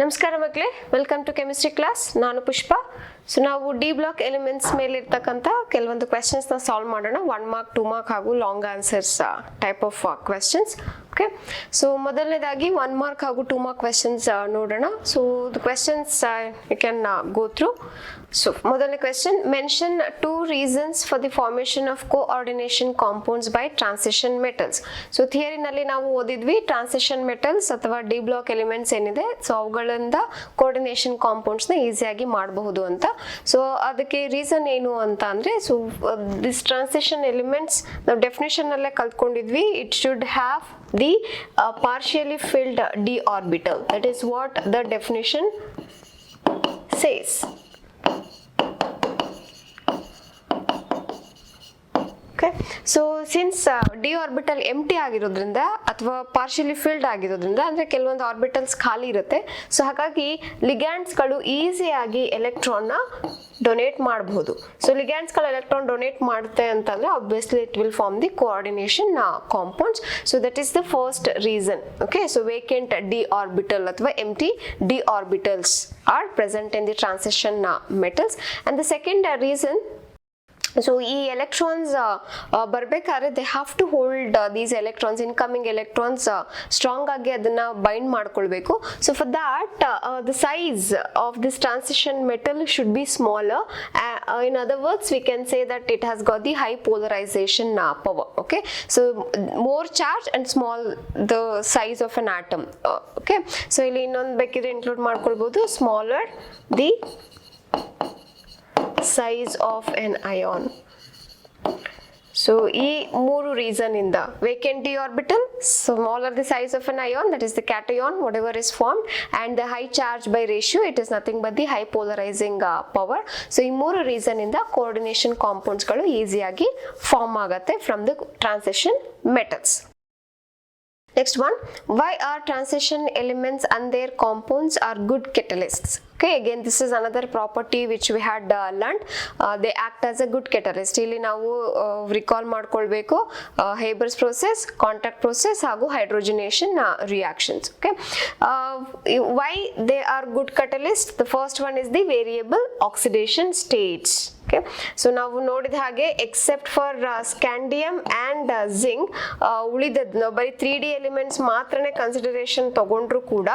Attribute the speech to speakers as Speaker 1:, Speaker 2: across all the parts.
Speaker 1: ನಮಸ್ಕಾರ ಮಕ್ಕಳೇ, welcome to chemistry class. ನಾನು ಪುಷ್ಪ. ಸೊ ನಾವು ಡಿ ಬ್ಲಾಕ್ ಎಲಿಮೆಂಟ್ಸ್ ಮೇಲೆ ಇರ್ತಕ್ಕಂಥ ಕೆಲವೊಂದು ಕ್ವೆಶನ್ಸ್ ನ ಸಾಲ್ವ್ ಮಾಡೋಣ. 1 ಮಾರ್ಕ್ 2 ಮಾರ್ಕ್ ಹಾಗೂ long answers type of questions. Okay, so ಮೊದಲನೇದಾಗಿ 1 ಮಾರ್ಕ್ ಹಾಗೂ 2 ಮಾರ್ಕ್ ಕ್ವೆಶನ್ಸ್ ನೋಡೋಣ. So the questions you can go through. So ಮೊದಲನೇ question, mention 2 reasons for the formation of coordination compounds by transition metals. So ಥಿಯರಿನಲ್ಲಿ ನಾವು ಓದಿದ್ವಿ transition metals ಅಥವಾ D block elements ಏನಿದೆ, so ಅವುಗಳಿಂದ ಕೋಆರ್ಡಿನೇಷನ್ ಕಾಂಪೌಂಡ್ಸ್ ನ ಈಸಿಯಾಗಿ ಮಾಡಬಹುದು ಅಂತ. ಸೊ ಅದಕ್ಕೆ ರೀಸನ್ ಏನು ಅಂತ ಅಂದ್ರೆ, ಸೊ ದಿಸ್ ಟ್ರಾನ್ಸಿಷನ್ ಎಲಿಮೆಂಟ್ಸ್ ನಾವು ಡೆಫಿನೇಷನ್ ಅಲ್ಲೇ ಕಲ್ತ್ಕೊಂಡಿದ್ವಿ. It should have the partially filled d orbital. That is what the definition says. Okay, so since d orbital empty ಆಗಿರೋದ್ರಿಂದ ಅಥವಾ ಪಾರ್ಷಿಯಲಿ ಫಿಲ್ಡ್ ಆಗಿರೋದ್ರಿಂದ ಅಂದ್ರೆ ಕೆಲವೊಂದು ಆರ್ಬಿಟಲ್ಸ್ ಖಾಲಿ ಇರುತ್ತೆ, ಸೊ ಹಾಗಾಗಿ ಲಿಗ್ಯಾಂಡ್ಸ್ ಗಳು ಈಸಿಯಾಗಿ ಎಲೆಕ್ಟ್ರಾನ್ ನ ಡೊನೇಟ್ ಮಾಡಬಹುದು. ಸೊ ಲಿಗ್ಯಾಂಡ್ಸ್ ಗಳು ಎಲೆಕ್ಟ್ರಾನ್ ಡೊನೇಟ್ ಮಾಡುತ್ತೆ ಅಂತಂದ್ರೆ obviously it will form the coordination compounds. So that is the first reason. Okay, so vacant D orbital ಅಥವಾ empty D orbitals are present in the transition metals. And the second reason, so ಈ electrons ಬರ್ಬೇಕಾದ್ರೆ they have to hold these electrons, incoming electrons strong ಆಗಿ ಅದನ್ನ bind ಮಾಡ್ಕೊಳ್ಬೇಕು. So for that the size of this transition metal should be smaller. In other words we can say that it has got the high polarisation power. Okay, so more charge and small the size of an atom. Okay, so ಇಲ್ಲಿ ಇನ್ನೊಂದು ಬೇಕಿದ್ರೆ include ಮಾಡ್ಕೊಳ್ಬಹುದು, smaller the size of an ion. So ಈ ಮೂರು reason ಇಂದ vacant d orbital, smaller the size of an ion, that is the cation whatever is formed, and the high charge by ratio, it is nothing but the high polarizing power. So ಈ ಮೂರು reason ಇಂದ coordination compounds ಗಳು ಈಸಿಯಾಗಿ form ಆಗುತ್ತೆ from the transition metals. Next one, why are transition elements and their compounds are good catalysts? Okay, again this is another property which we had learned. They act as a good catalyst. ಇಲ್ಲಿ ನಾವು recall ಮಾಡ್ಕೊಳ್ಬೇಕು Haber's process, contact process ಹಾಗೂ hydrogenation reactions. Okay, why they are good catalysts? The first one is the variable oxidation states. Okay, so ನಾವು ನೋಡಿದ ಹಾಗೆ accept for scandium and zinc ಉಳಿದದ್ದು ನಾವು ಬರೀ 3D ಎಲಿಮೆಂಟ್ಸ್ ಮಾತ್ರನೇ ಕನ್ಸಿಡರೇಷನ್ ತಗೊಂಡ್ರು ಕೂಡ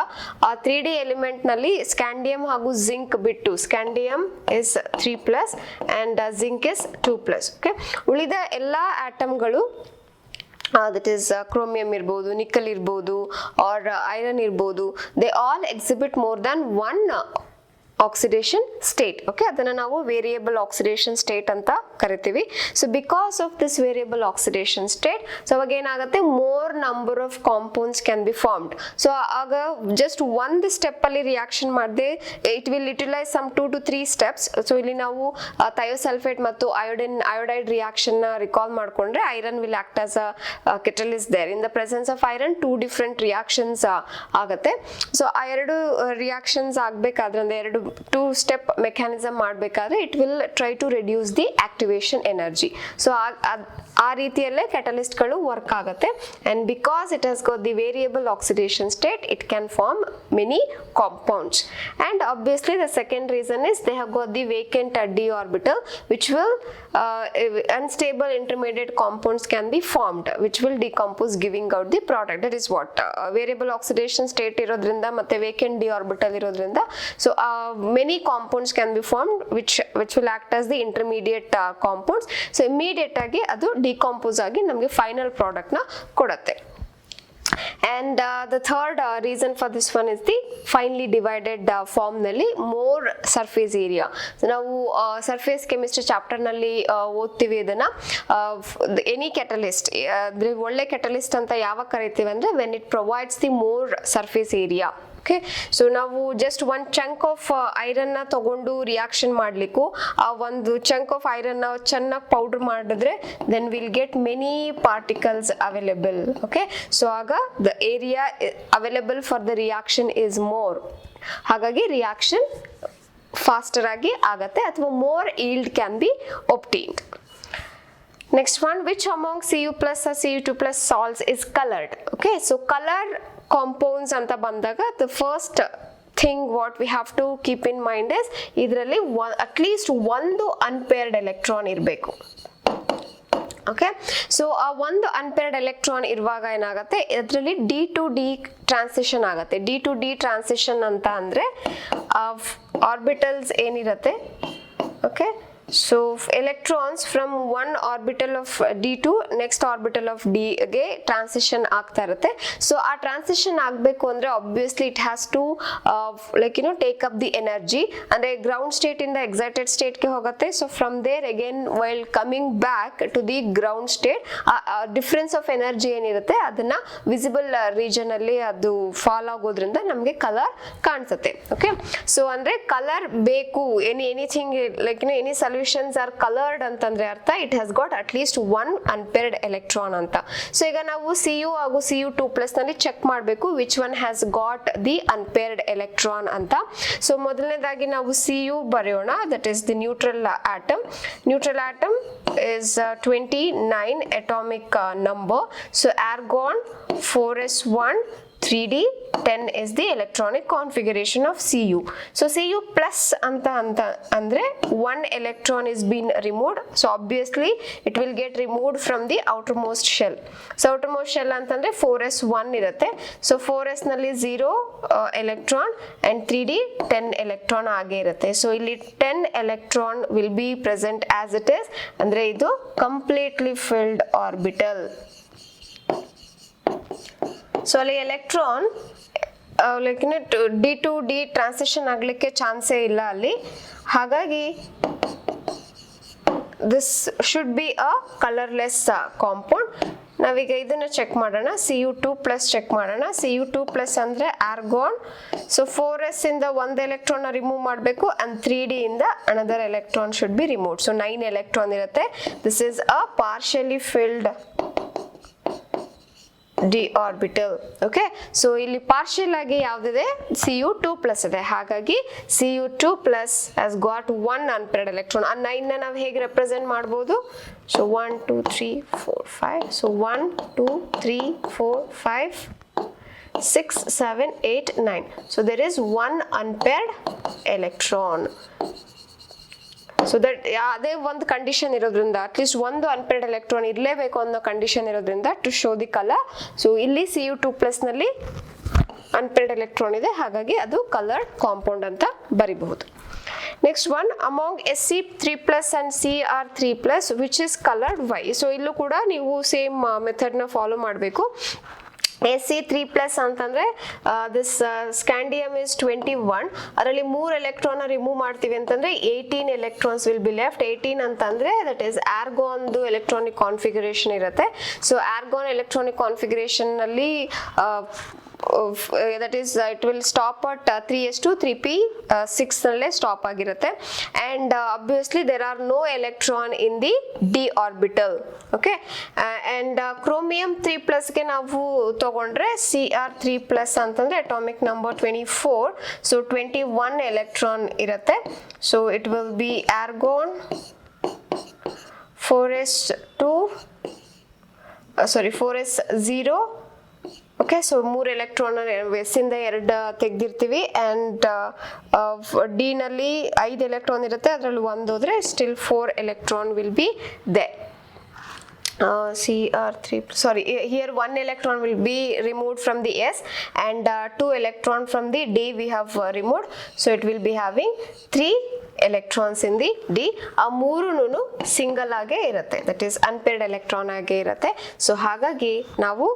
Speaker 1: ಆ 3D ಎಲಿಮೆಂಟ್ ನಲ್ಲಿ ಸ್ಕ್ಯಾಂಡಿಯಮ್ ಹಾಗೂ ಜಿಂಕ್ ಬಿಟ್ಟು, scandium is 3+ and zinc is 2+. Okay, ಉಳಿದ ಎಲ್ಲಾ ಆಟಮ್ಗಳು that is chromium ಇರ್ಬೋದು, ನಿಕ್ಕಲ್ ಇರ್ಬೋದು ಆರ್ ಐರನ್ ಇರ್ಬೋದು, they all exhibit more than one oxidation state. Okay, ಅದನ್ನ ನಾವು ವೇರಿಯಬಲ್ ಆಕ್ಸಿಡೇಷನ್ ಸ್ಟೇಟ್ ಅಂತ ಕರಿತೀವಿ. So because of this variable oxidation state, so ಅವಾಗ ಏನಾಗುತ್ತೆ, more number of compounds can be formed. So ಆಗ just ಒಂದು step ಅಲ್ಲಿ ರಿಯಾಕ್ಷನ್ ಮಾಡದೆ it will utilise some 2 to 3 steps. So ಇಲ್ಲಿ ನಾವು ಥಯೋಸಲ್ಫೇಟ್ ಮತ್ತು ಅಯೋಡೈಡ್ ರಿಯಾಕ್ಷನ್ ನ ರಿಕಾಲ್ ಮಾಡ್ಕೊಂಡ್ರೆ iron will act as a catalyst there. In the presence of iron 2 different reactions ಆಗುತ್ತೆ. ಸೊ ಆ ಎರಡು ರಿಯಾಕ್ಷನ್ಸ್ ಆಗ್ಬೇಕಾದ್ರೆ ಅಂದ್ರೆ ಎರಡು 2 ಸ್ಟೆಪ್ ಮೆಕ್ಯಾನಿಸಮ್ ಮಾಡಬೇಕಾದ್ರೆ it will try to reduce the activation energy. So ಆ ರೀತಿಯಲ್ಲೇ ಕ್ಯಾಟಲಿಸ್ಟ್ ಗಳು ವರ್ಕ್ ಆಗುತ್ತೆ. And because it has got the variable oxidation state, it can form many compounds. And obviously the second reason is they have got the vacant d orbital which will unstable intermediate compounds can be formed which will decompose giving out the product. That is what variable oxidation state ಇರೋದ್ರಿಂದ ಮತ್ತೆ vacant d orbital ಇರೋದ್ರಿಂದ, so many compounds can be formed which will act as the intermediate compounds. So immediate ಆಗಿ ಅದು decompose ಆಗಿ ನಮಗೆ final product ನ ಕೊಡುತ್ತೆ. And the third reason for this one is the finely divided form ನಲ್ಲಿ more surface area. So ನಾವು surface chemistry chapter ನಲ್ಲಿ ಓದ್ತೀವಿ ಇದನ್ನ. ಎನಿ ಕ್ಯಾಟಲಿಸ್ಟ್ ಅಂದ್ರೆ ಒಳ್ಳೆ ಕ್ಯಾಟಲಿಸ್ಟ್ ಅಂತ ಯಾವಾಗ ಕರಿತೀವಿ ಅಂದ್ರೆ when it provides the more surface area. Okay, so ನಾವು ಜಸ್ಟ್ ಒಂದು ಚಂಕ್ ಆಫ್ ಐರನ್ ನ ತಗೊಂಡು ರಿಯಾಕ್ಷನ್ ಮಾಡ್ಲಿಕ್ಕೂ ಆ ಒಂದು ಚಂಕ್ ಆಫ್ ಐರನ್ ನ ಚೆನ್ನಾಗಿ ಪೌಡರ್ ಮಾಡಿದ್ರೆ then will get many particles available. Okay, so ಆಗ the area available for the reaction is more. ಹಾಗಾಗಿ ರಿಯಾಕ್ಷನ್ ಫಾಸ್ಟರ್ ಆಗಿ ಆಗತ್ತೆ ಅಥವಾ more yield can be obtained. Next one, which among Cu+ or Cu2+ salts is colored? Okay, so color compounds anta bandaga the first thing what we have to keep in mind is ಇದರಲ್ಲಿ at least ಒಂದು unpaired electron ಇರಬೇಕು. Okay, so ಆ ಒಂದು unpaired electron ಇರುವಾಗ ಏನಾಗುತ್ತೆ, ಇದರಲ್ಲಿ D to D transition ಆಗುತ್ತೆ. D to D transition ಅಂತ ಅಂದರೆ ಆರ್ಬಿಟಲ್ಸ್ ಏನಿರುತ್ತೆ, okay, so electrons from one orbital of D to next orbital of D ಗೆ ಟ್ರಾನ್ಸಿಷನ್ ಆಗ್ತಾ ಇರುತ್ತೆ. ಸೊ ಆ ಟ್ರಾನ್ಸಿಷನ್ ಆಗಬೇಕು ಅಂದರೆ obviously it has to like take up the energy, ಅಂದರೆ ಗ್ರೌಂಡ್ ಸ್ಟೇಟ್ ಇಂದ ಎಕ್ಸೈಟೆಡ್ ಸ್ಟೇಟ್ಗೆ ಹೋಗುತ್ತೆ. So from there again while coming back to the ground state, difference of energy ಏನಿರುತ್ತೆ ಅದನ್ನ ವಿಸಿಬಲ್ ರೀಜನ್ ಅಲ್ಲಿ ಅದು ಫಾಲ್ ಆಗೋದ್ರಿಂದ ನಮಗೆ ಕಲರ್ ಕಾಣಿಸುತ್ತೆ. ಓಕೆ, ಸೊ ಅಂದ್ರೆ ಕಲರ್ ಬೇಕು, anything like any solutions are coloured ಅಂತಂದ್ರೆ ಅರ್ಥ it has got at least one unpaired electron ಅಂತ. ಸೊ ಈಗ ನಾವು Cu ಹಾಗೂ Cu2+ ನಲ್ಲಿ ಚೆಕ್ ಮಾಡಬೇಕು which one has got the unpaired electron ಅಂತ. ಸೊ ಮೊದಲನೇದಾಗಿ ನಾವು Cu ಬರೆಯೋಣ, that is the neutral atom. Neutral atom is 29 atomic number. So argon 4s1 3d 10 is the electronic configuration of Cu. So Cu plus anta andre one electron is been removed, so obviously it will get removed from the outermost shell. So outermost shell antandre 4s1 irutte, so 4s nalli 0 electron and 3d 10 electron age irutte. So illi 10 electron will be present as it is, andre idu completely filled orbital. So ಅಲ್ಲಿ electron like d to D transition ಆಗಲಿಕ್ಕೆ ಚಾನ್ಸೇ ಇಲ್ಲ ಅಲ್ಲಿ, ಹಾಗಾಗಿ this should be a colourless compound. ನಾವೀಗ ಇದನ್ನ check ಮಾಡೋಣ, Cu2+ check ಮಾಡೋಣ. Cu2+ ಅಂದ್ರೆ ಆರ್ಗಾನ್. ಸೊ 4s ಇಂದ ಒಂದು ಎಲೆಕ್ಟ್ರಾನ್ ರಿಮೂವ್ ಮಾಡಬೇಕು ಅಂಡ್ 3d ಇಂದ another electron should be remove. So 9 electron ಇರುತ್ತೆ. This is a partially filled d orbital. Okay, so ಇಲ್ಲಿ ಪಾರ್ಷಿಯಲ್ ಆಗಿ ಯಾವ್ದಿದೆ, Cu2+ ಇದೆ, ಹಾಗಾಗಿ Cu2+ has got one unpaired electron. ಆ 9 ನ ನಾವು ಹೇಗೆ ರೆಪ್ರೆಸೆಂಟ್ ಮಾಡಬಹುದು, so 1 2 3 4 5, so 1 2 3 4 5 6 7 8 9. so there is one unpaired electron. So that ಅದೇ ಒಂದು ಕಂಡೀಷನ್ ಇರೋದ್ರಿಂದ ಅಟ್ಲೀಸ್ಟ್ ಒಂದು ಅನ್ಪೇರ್ಡ್ ಎಲೆಕ್ಟ್ರಾನ್ ಇರಲೇಬೇಕು ಅನ್ನೋ ಕಂಡೀಷನ್ ಇರೋದ್ರಿಂದ to show the colour. So ಇಲ್ಲಿ Cu2+ ನಲ್ಲಿ ಅನ್ಪೇರ್ಡ್ ಎಲೆಕ್ಟ್ರಾನ್ ಇದೆ, ಹಾಗಾಗಿ ಅದು ಕಲರ್ಡ್ ಕಾಂಪೌಂಡ್ ಅಂತ ಬರಿಬಹುದು. Next one, among Sc3+ and Cr3+ which is coloured why. So ಇಲ್ಲೂ ಕೂಡ ನೀವು ಸೇಮ್ ಮೆಥಡ್ನ ಫಾಲೋ ಮಾಡಬೇಕು. Sc3+ ಅಂತಂದ್ರೆ ದಿಸ್ ಸ್ಕ್ಯಾಂಡಿಯಮ್ ಇಸ್ 21, ಅದರಲ್ಲಿ 3 ಎಲೆಕ್ಟ್ರಾನ್ ರಿಮೂವ್ ಮಾಡ್ತೀವಿ ಅಂತಂದ್ರೆ 18 ಎಲೆಕ್ಟ್ರಾನ್ಸ್ ವಿಲ್ ಬಿ ಲೆಫ್ಟ್. 18 ಅಂತಂದ್ರೆ ದಟ್ ಈಸ್ ಆರ್ಗಾನ್ದು ಎಲೆಕ್ಟ್ರಾನಿಕ್ ಕಾನ್ಫಿಗರೇಷನ್ ಇರುತ್ತೆ. ಸೊ ಆರ್ಗಾನ್ ಎಲೆಕ್ಟ್ರಾನಿಕ್ ಕಾನ್ಫಿಗರೇಷನ್ ನಲ್ಲಿ that is it will stop at 3s2 3p 6 ನಲ್ಲೇ ಸ್ಟಾಪ್ ಆಗಿರುತ್ತೆ. and obviously there are no electron in the d orbital. okay, and chromium 3+ ಗೆ ನಾವು ತಗೊಂಡ್ರೆ Cr3+ ಅಂತಂದ್ರೆ atomic number 24, so 21 electron ಇರುತ್ತೆ. so it will be argon 4s0. Okay, so 3 electron S ಇಂದ 2 ತೆಗೆದಿರ್ತೀವಿ and D ನಲ್ಲಿ 5 electron ಇರುತ್ತೆ, ಅದರಲ್ಲಿ 1 ಹೋದ್ರೆ still 4 electron will be they. Cr3, sorry, here 1 electron will be removed from the S and 2 electron from the D we have removed, so it will be having 3 electrons in the D. ಆ ಮೂರುನು single ಆಗೇ ಇರುತ್ತೆ, that is unpaired electron ಆಗೇ ಇರುತ್ತೆ. So ಹಾಗಾಗಿ ನಾವು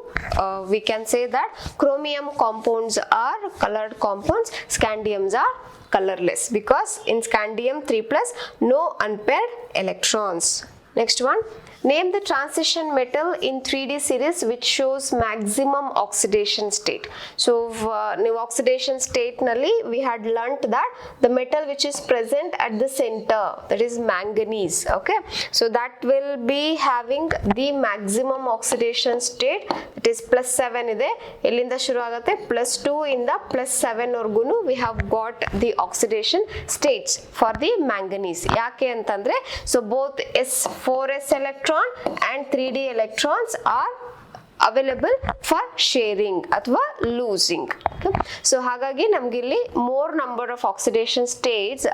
Speaker 1: we can say that chromium compounds are colored compounds, scandiums are colorless because in scandium 3+ no unpaired electrons. Next one, name the transition metal in 3D series which shows maximum oxidation state. So new oxidation state nalli we had learnt that the metal which is present at the center, that is manganese. okay, so that will be having the maximum oxidation state, it is +7 ide, illinda shuru agutte +2 inda +7 ವರ್ಗುನು we have got the oxidation states for the manganese. ಯಾಕೆ ಅಂತಂದ್ರೆ so both S4s electron and 3d electrons are available for sharing ಅಥವಾ losing. So ಹಾಗಾಗಿ ನಮ್ಗೆ ಇಲ್ಲಿ more number of oxidation states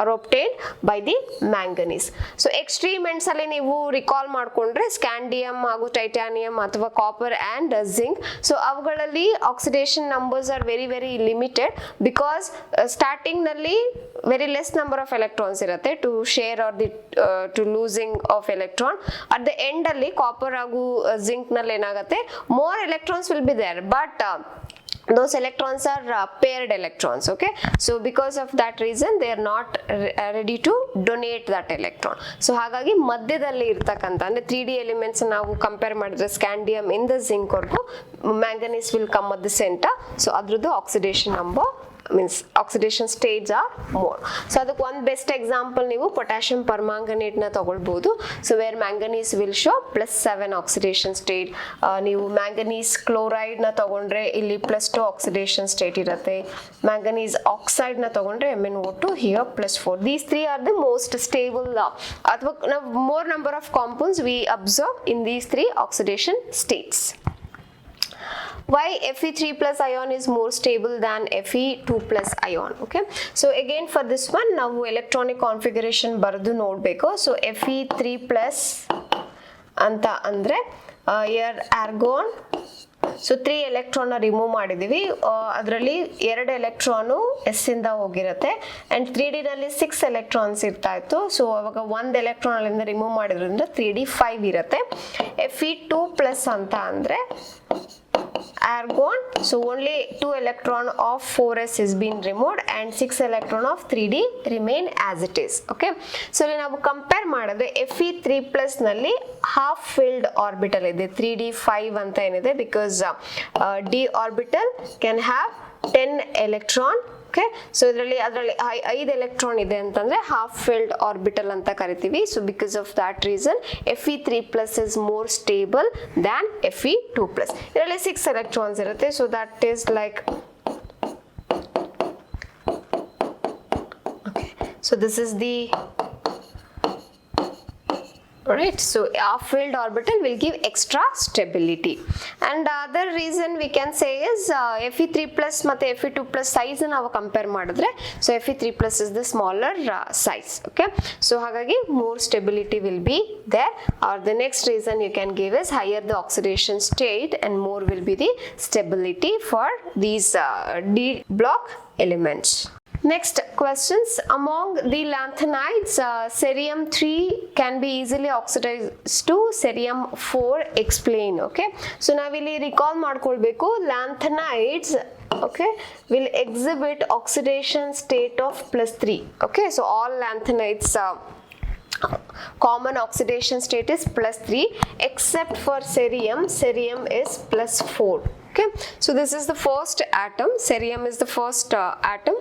Speaker 1: are obtained by the manganese. So extreme ends ಅಲ್ಲಿ ನೀವು recall ಮಾಡ್ಕೊಂಡ್ರೆ scandium ಹಾಗೂ ಟೈಟಾನಿಯಂ ಅಥವಾ ಕಾಪರ್ ಅಂಡ್ ಜಿಂಕ್. ಸೊ ಅವುಗಳಲ್ಲಿ oxidation numbers are very very limited because starting ನಲ್ಲಿ very less number of electrons ಇರುತ್ತೆ to share or the to losing of electron. At the end ಅಲ್ಲಿ copper ಹಾಗೂ zinc ನಲ್ಲಿ ಏನಾಗುತ್ತೆ more electrons will be there but those electrons are paired electrons. Okay, so because of that reason they are not ready to donate that electron. So ಹಾಗಾಗಿ ಮಧ್ಯದಲ್ಲಿ ಇರ್ತಕ್ಕಂಥ ಅಂದ್ರೆ 3D elements ನಾವು compare ಮಾಡಿದ್ರೆ scandium in the zinc ವರ್ಗು manganese will come at the centre. So ಅದ್ರದ್ದು oxidation number means oxidation states are more. So ಅದಕ್ಕೆ ಒಂದು ಬೆಸ್ಟ್ ಎಕ್ಸಾಂಪಲ್ ನೀವು ಪೊಟ್ಯಾಷಿಯಂ ಪರ್ಮಾಂಗನೇಟ್ ನ ತಗೊಳ್ಬಹುದು. So where manganese will show +7 oxidation state. ನೀವು manganese chloride ನ ತಗೊಂಡ್ರೆ ಇಲ್ಲಿ +2 ಆಕ್ಸಿಡೇಷನ್ ಸ್ಟೇಟ್ ಇರುತ್ತೆ. ಮ್ಯಾಂಗನೀಸ್ ಆಕ್ಸೈಡ್ ನ ತಗೊಂಡ್ರೆ MnO2 here +4. These three are the most stable ಅಥವಾ more number of compounds we observe in these three oxidation states. Why Fe3 plus ion is more stable than Fe2 plus ion? Okay, so again for this one ನಾವು electronic configuration ಬರೆದು ನೋಡಬೇಕು. So Fe3 plus ಅಂತ ಅಂದ್ರೆ here argon. So 3 electron remove ಮಾಡಿದೀವಿ. ಅದರಲ್ಲಿ 2 electron S ಇಂದ ಹೋಗಿರುತ್ತೆ and 3D ನಲ್ಲಿ 6 ಎಲೆಕ್ಟ್ರಾನ್ಸ್ ಇರ್ತಾ ಇತ್ತು. ಸೊ ಅವಾಗ 1 ಎಲೆಕ್ಟ್ರಾನ್ ಅಲ್ಲಿಂದ ರಿಮೂವ್ ಮಾಡಿದ್ರಿಂದ 3D 5 ಇರುತ್ತೆ. Fe2 plus ಅಂತ ಅಂದ್ರೆ argon, so only 2 electron of 4s is been removed and 6 electron of 3D remain as it is. Okay, so ಇಲ್ಲಿ ನಾವು ಕಂಪೇರ್ ಮಾಡಿದ್ರೆ Fe3 plus ನಲ್ಲಿ half filled orbital ಇದೆ 3D5 ಅಂತ ಏನಿದೆ because d orbital can have 10 electron. Okay, so ಅದರಲ್ಲಿ 5 electron ಇದೆ ಅಂತಂದ್ರೆ ಹಾಫ್ ಫಿಲ್ಡ್ ಆರ್ಬಿಟಲ್ ಅಂತ ಕರಿತೀವಿ. So because of that reason Fe3 plus is more stable than Fe2 plus. ಇದರಲ್ಲಿ 6 ಎಲೆಕ್ಟ್ರಾನ್ಸ್ ಇರುತ್ತೆ. So that is like okay, so this is the right. So half filled orbital will give extra stability. And other reason we can say is Fe3 plus ಮತ್ತೆ Fe2 plus size ನಾವು compare ಮಾಡಿದ್ರೆ so Fe3 plus is the smaller size. Okay, so ಹಾಗಾಗಿ more stability will be there. Or the next reason you can give is higher the oxidation state and more will be the stability for these D block elements. Next questions. Among the lanthanides, cerium 3 can be easily oxidized to cerium 4. Explain. Okay, so ನಾವಿಲ್ಲಿ recall ಮಾಡ್ಕೊಳ್ಬೇಕು lanthanides okay will exhibit oxidation state of +3. okay, so all lanthanides common oxidation state is +3 except for cerium. Cerium is +4. Okay, so this is the first atom. Cerium is the first atom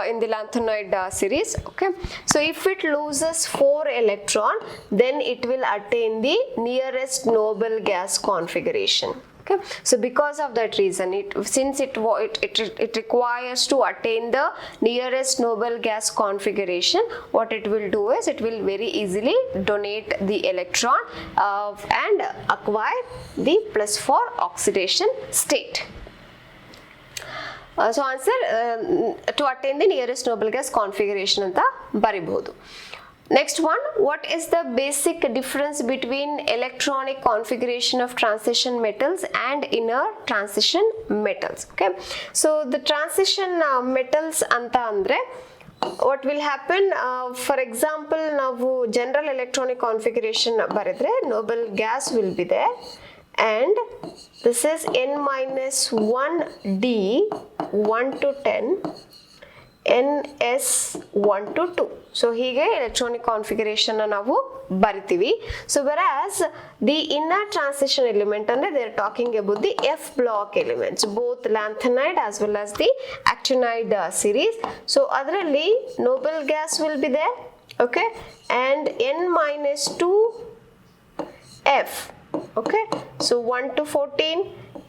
Speaker 1: in the lanthanide series. Okay, so if it loses 4 electron then it will attain the nearest noble gas configuration. Okay, so because of that reason it requires to attain the nearest noble gas configuration, what it will do is it will very easily donate the electron and acquire the +4 oxidation state. So answer to attain the nearest noble gas configuration anta baribodu. Next one, what is the basic difference between electronic configuration of transition metals and inner transition metals? Okay, so the transition metals anta andre what will happen, for example ನಾವು general electronic configuration ಬರೆದ್ರೆ noble gas will be there and this is n-1d 1 to 10 ns1 to 2. So ಹೀಗೆ electronic configuration ನಾವು ಬರಿತೀವಿ. So whereas the inner transition element ಅಂದ್ರೆ they are talking about the F block elements, both lanthanide as well as the actinide series. So ಅದರಲ್ಲಿ noble gas will be there. Okay, and n-2 F. Okay, so 1 to 14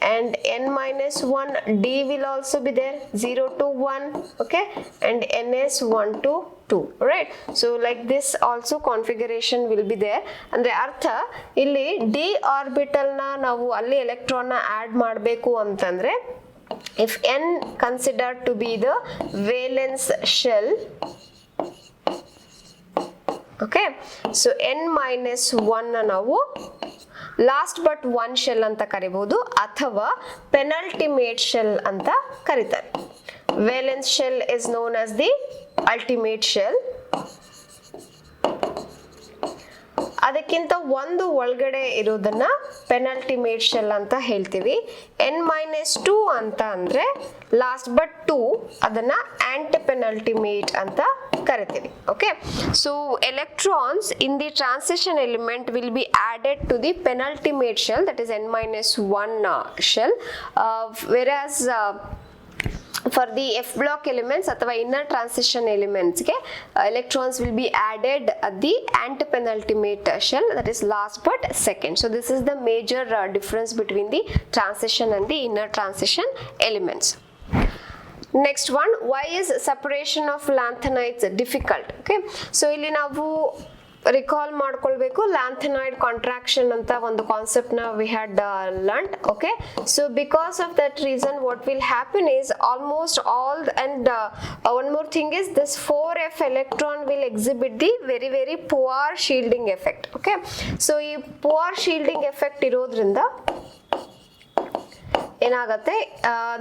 Speaker 1: and n minus 1 d will also be there, 0 to 1, okay, and ns 1 to 2, right? So like this also configuration will be there. ಅಂದ್ರೆ ಅರ್ಥ ಇಲ್ಲಿ d orbital ನ ನಾವು ಅಲ್ಲಿ electron ನ add ಮಾಡಬೇಕು ಅಂತಂದ್ರೆ if n considered to be the valence shell, okay, so n minus 1 ನಾವು ಲಾಸ್ಟ್ ಬಟ್ 1 ಶೆಲ್ ಅಂತ ಕರಿಬಹುದು ಅಥವಾ ಪೆನಲ್ಟಿಮೇಟ್ ಶೆಲ್ ಅಂತ ಕರೀತಾರೆ. Valence shell is known as the ultimate shell. ಅದಕ್ಕಿಂತ ಒಂದು ಒಳಗಡೆ ಇರೋದನ್ನ ಪೆನಲ್ಟಿಮೇಟ್ ಶೆಲ್ ಅಂತ ಹೇಳ್ತೀವಿ. n-2 ಅಂತ ಅಂದ್ರೆ ಲಾಸ್ಟ್ ಬಟ್ 2, ಅದನ್ನ ಆಂಟಿ ಪೆನಲ್ಟಿಮೇಟ್ ಅಂತ ಕರಿತೀವಿ. Okay, so electrons in the transition element will be added to the penultimate shell, that is n-1 shell, whereas for the f block elements ಅಥವಾ inner transition elements ಗೆ electrons will be added at the antipenultimate shell, that is last but second. So this is the major difference between the transition and the inner transition elements. Next one, why is separation of lanthanides difficult? Okay, so ಇಲ್ಲಿ ನಾವು recall ಮಾಡ್ಕೊಳ್ಬೇಕು, ಲ್ಯಾಂಥನಾಯ್ಡ್ contraction ಅಂತ ಒಂದು concept ನ we had learned. Okay, so because of that reason what will happen is almost all and one more thing is this 4f electron will exhibit the very very poor shielding effect. Okay, so ಈ poor shielding effect ಇರೋದ್ರಿಂದ ಏನಾಗುತ್ತೆ,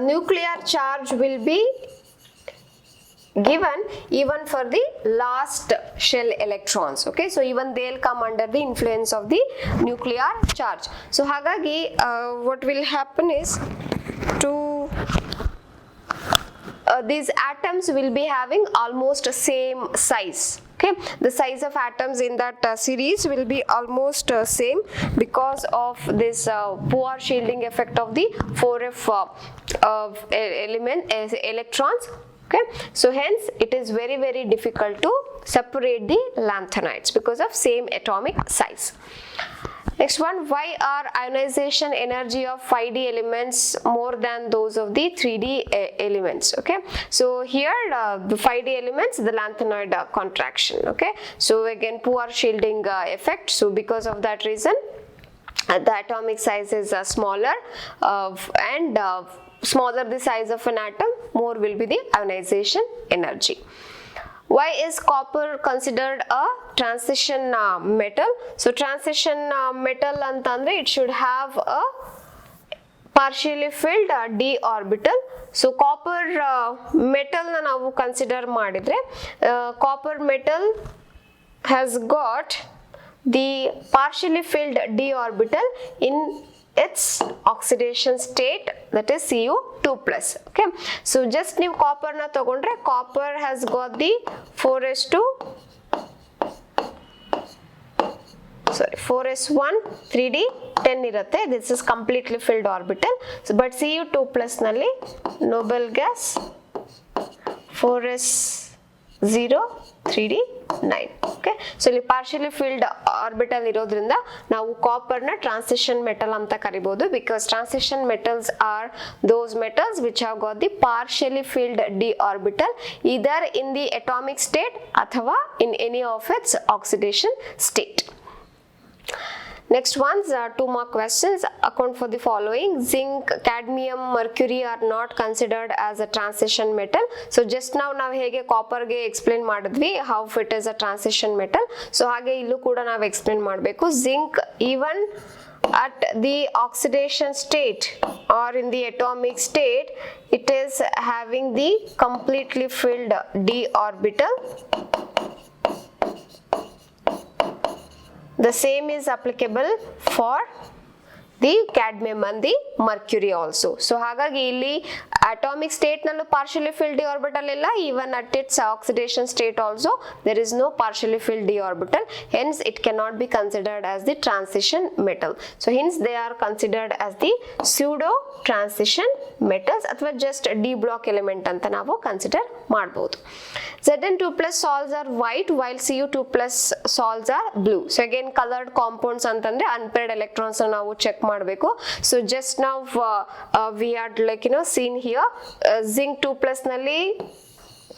Speaker 1: nuclear charge will be given even for the last shell electrons. Okay, so even they'll come under the influence of the nuclear charge. So hagagi what will happen is to these atoms will be having almost same size. Okay, the size of atoms in that series will be almost same because of this poor shielding effect of the 4f electrons. Okay, so hence it is very very difficult to separate the lanthanides because of same atomic size. Next one, why are ionization energy of 5D elements more than those of the 3D elements? Okay, so here the 5D elements, the lanthanoid contraction. Okay, so again poor shielding effect, so because of that reason the atomic size is smaller and smaller the size of an atom, more will be the ionization energy. Why is copper considered a transition metal? So transition metal antandre it should have a partially filled d orbital. So copper metal na navu consider madidre copper metal has got the partially filled d orbital in its oxidation state, that is Cu2+. Okay, so just ನೀವು copper ನ ತಗೊಂಡ್ರೆ copper has got the 4s1 3d 10 ಇರುತ್ತೆ. This is completely filled orbital. So but Cu2+ ನಲ್ಲಿ noble gas 4s0 3d 9. Okay, so ಇಲ್ಲಿ partially filled orbital ಇರೋದ್ರಿಂದ ನಾವು copper ನ transition metal ಅಂತ ಕರಿಬಹುದು, because transition metals are those metals which have got the partially filled d orbital either in the atomic state ಅಥವಾ in any of its oxidation state. Next ones are 2 more questions. Account for the following. Zinc, cadmium, mercury are not considered as a transition metal. So just now ನಾವು ಹೇಗೆ copper ಗೆ explain ಮಾಡಿದ್ವಿ how it is a transition metal, so ಹಾಗೆ ಇಲ್ಲೂ ಕೂಡ ನಾವು explain ಮಾಡಬೇಕು. Zinc even at the oxidation state or in the atomic state it is having the completely filled d orbital. The same is applicable for the cadmium and the mercury also. So ಹಾಗಾಗಿ ಇಲ್ಲಿ atomic state ನಲ್ಲೂ partially filled d orbital ಇಲ್ಲ, even at its oxidation state also there is no partially filled d orbital, hence it cannot be considered as the transition metal. So hence they are considered as the pseudo transition metals ಅಥವಾ just d block element ಅಂತ ನಾವು consider ಮಾಡಬಹುದು. Zn2+ salts are white while Cu2+ salts are blue. So again colored compounds ಅಂತಂದ್ರೆ unpaired electrons ನಾವು check ಮಾಡಬೇಕು. So just ನಾವು we are like seen here zinc 2+ ನಲ್ಲಿ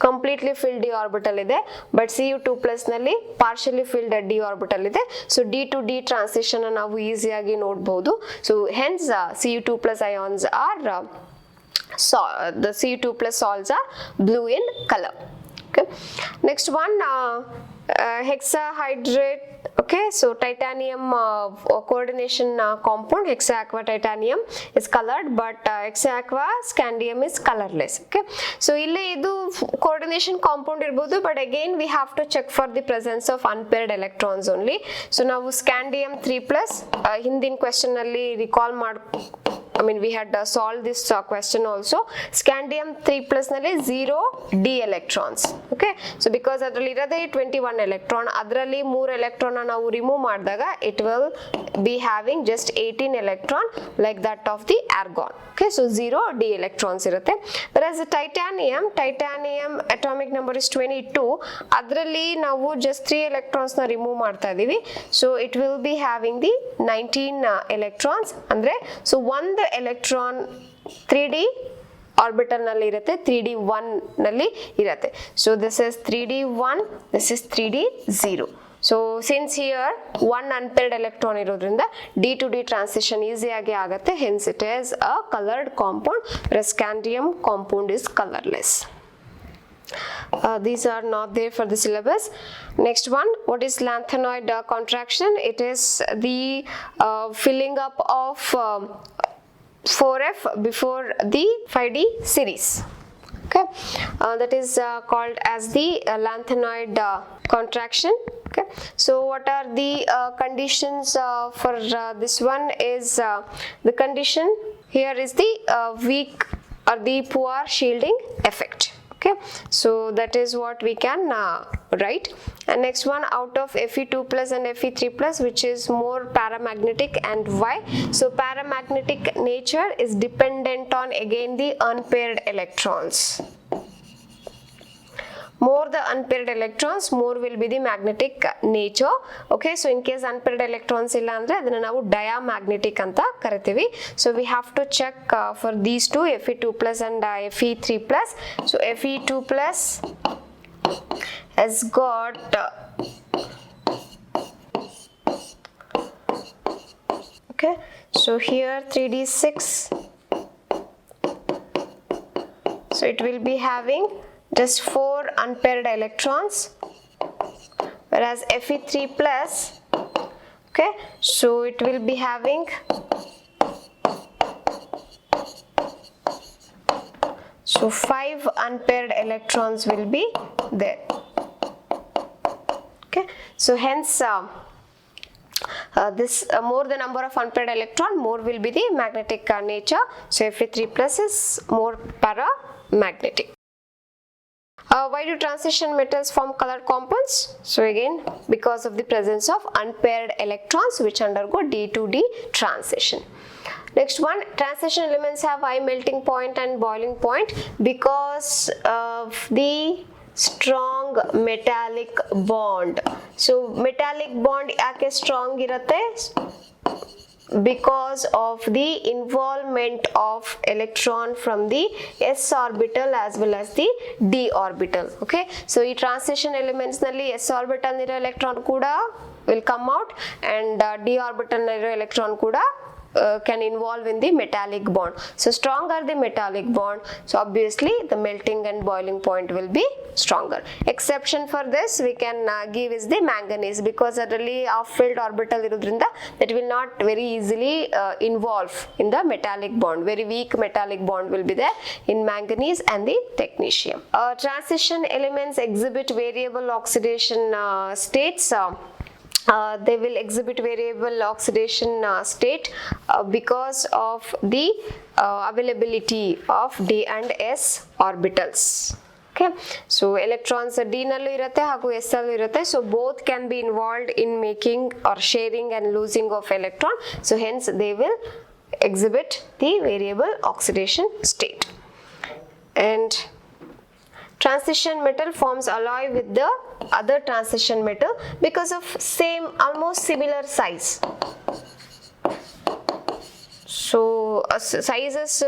Speaker 1: completely filled d orbital ಇದೆ, but Cu2+ ನಲ್ಲಿ partially filled d orbital ಇದೆ. So d to d transition ನಾವು ಈಸಿಯಾಗಿ ನೋಡಬಹುದು. So hence Cu2+ ions are the Cu2+ salts are blue in color. Okay, next one hexahydrate. Okay, so titanium coordination compound hexaaqua titanium is colored, but hexaaqua scandium is colorless. Okay, so ಇಲ್ಲಿ ಇದು coordination compound ಇರಬಹುದು, but again we have to check for the presence of unpaired electrons only. So ನಾವು scandium 3+ ಹಿಂದಿನ question ಅಲ್ಲಿ recall we had solved this question also. Scandium 3+ ನಲ್ಲಿ 0 d electrons. Okay, so because ಅದರಲ್ಲಿ ಇರೋದೇ 21 electron, ಅದರಲ್ಲಿ 3 electron ನಾವು remove ಮಾಡಿದಾಗ it will be having just 18 electron like that of the argon. Okay, so 0 d electrons ಇರುತ್ತೆ. Whereas the titanium atomic number is 22, ಅದರಲ್ಲಿ ನಾವು just 3 electrons ನ remove ಮಾಡ್ತಾ ಇದೀವಿ. So it will be having the 19 electrons. ಅಂದ್ರೆ so ಒಂದು electron 3d orbital ನಲ್ಲಿ ಇರುತ್ತೆ, 3d1 ನಲ್ಲಿ ಇರುತ್ತೆ. So this is 3d1, this is 3d0. So since here one unpaired electron ಇರೋದ್ರಿಂದ d to d transition easy ಆಗಿ ಆಗುತ್ತೆ, hence it is a colored compound, whereas scandium compound is colorless. These are not there for the syllabus. Next one, what is lanthanoid contraction? It is the filling up of 4f before the 5d series. Okay, that is called as the lanthanoid contraction. Okay, so what are the conditions for this one is the condition here is the weak or the poor shielding effect. Okay, so that is what we can write. And next one, out of Fe2+ and Fe3+, which is more paramagnetic, and why? So paramagnetic nature is dependent on again the unpaired electrons. More the unpaired electrons, more will be the magnetic nature. Okay, so in case unpaired electrons illa andre adana ನಾವು diamagnetic ಅಂತ ಕರಿತೀವಿ. So we have to check for these two, Fe2+ and Fe3+. So Fe2+ has got okay, so here 3d6, so it will be having just 4 unpaired electrons, whereas Fe3+, okay, so it will be having so 5 unpaired electrons will be there. Okay, so hence this more the number of unpaired electron, more will be the magnetic nature. So Fe3+ is more paramagnetic. Why do transition metals form colored compounds? So again, because of the presence of unpaired electrons which undergo d to d transition. Next one, transition elements have high melting point and boiling point because of the strong metallic bond. So metallic bond ಯಾಕೆ strong ಇರುತ್ತೆ? Because of the involvement of electron from the s orbital as well as the d orbital. Okay, so ಈ transition elements ನಲ್ಲಿ s orbital niro electron kuda will come out, and d orbital niro electron kuda can involve in the metallic bond. So stronger the metallic bond, so obviously the melting and boiling point will be stronger. Exception for this we can give is the manganese, because adalli half filled orbital irodrinda that will not very easily involve in the metallic bond. Very weak metallic bond will be there in manganese and the technetium. Transition elements exhibit variable oxidation states. They will exhibit variable oxidation state because of the availability of d and s orbitals. Okay, so electrons d nallu irutte hagu s allu irutte, so both can be involved in making or sharing and losing of electron, so hence they will exhibit the variable oxidation state. And transition metal forms alloy with the other transition metal because of same almost similar size. Sizes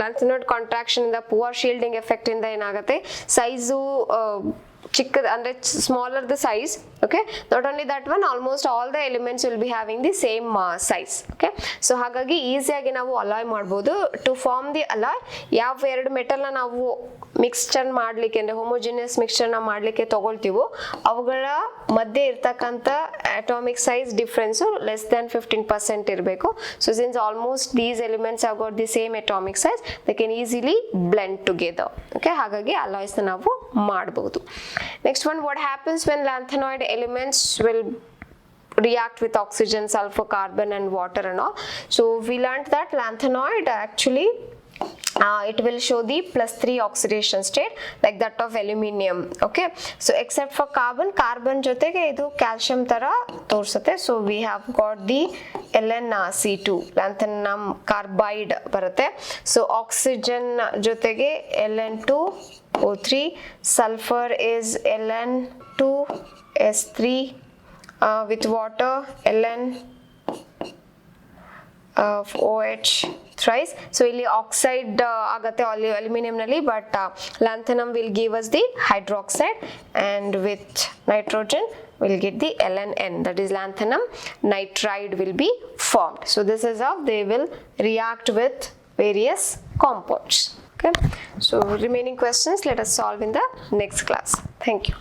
Speaker 1: lanthanoid contraction ಇಂದ poor shielding effect ಇಂದ ಏನಾಗುತ್ತೆ size ಚಿಕ್ಕದ ಅಂದ್ರೆ smaller the size okay not only that one almost all the elements will be having the same size okay so ಹಾಗಾಗಿ ಈಸಿಯಾಗಿ ನಾವು alloy ಮಾಡ್ಬೋದು to form the alloy ಯಾವ ಎರಡು ಮೆಟಲ್ನ ನಾವು ಮಿಕ್ಸ್ಚರ್ ಮಾಡಲಿಕ್ಕೆ ಅಂದರೆ ಹೋಮೋಜಿನಿಯಸ್ ಮಿಕ್ಸ್ಚರ್ನ ಮಾಡಲಿಕ್ಕೆ ತಗೊಳ್ತೀವೋ ಅವುಗಳ ಮಧ್ಯೆ ಇರ್ತಕ್ಕಂಥ atomic size difference less than 15% ಇರಬೇಕು so since almost these elements have got the same atomic size they can easily blend together okay ಹಾಗಾಗಿ ಅಲಾಯ್ಸ್ನ ನಾವು ಮಾಡಬಹುದು next one what happens when lanthanoid elements will react with oxygen, sulfur, carbon and water and all. So we learned that lanthanoid actually it will show the +3 oxidation state like that of aluminium okay so except for carbon jotege idu calcium tara torsate so we have got the LnC2 lanthanum carbide barutte so oxygen jotege Ln2O3 sulfur is Ln2S3 with water Ln OH thrice so ಇಲ್ಲಿ oxide ಆಗತ್ತೆ aluminium ನಲ್ಲಿ but lanthanum will give us the hydroxide and with nitrogen we'll get the LnN that is lanthanum nitride will be formed so this is how they will react with various compounds okay so remaining questions let us solve in the next class thank you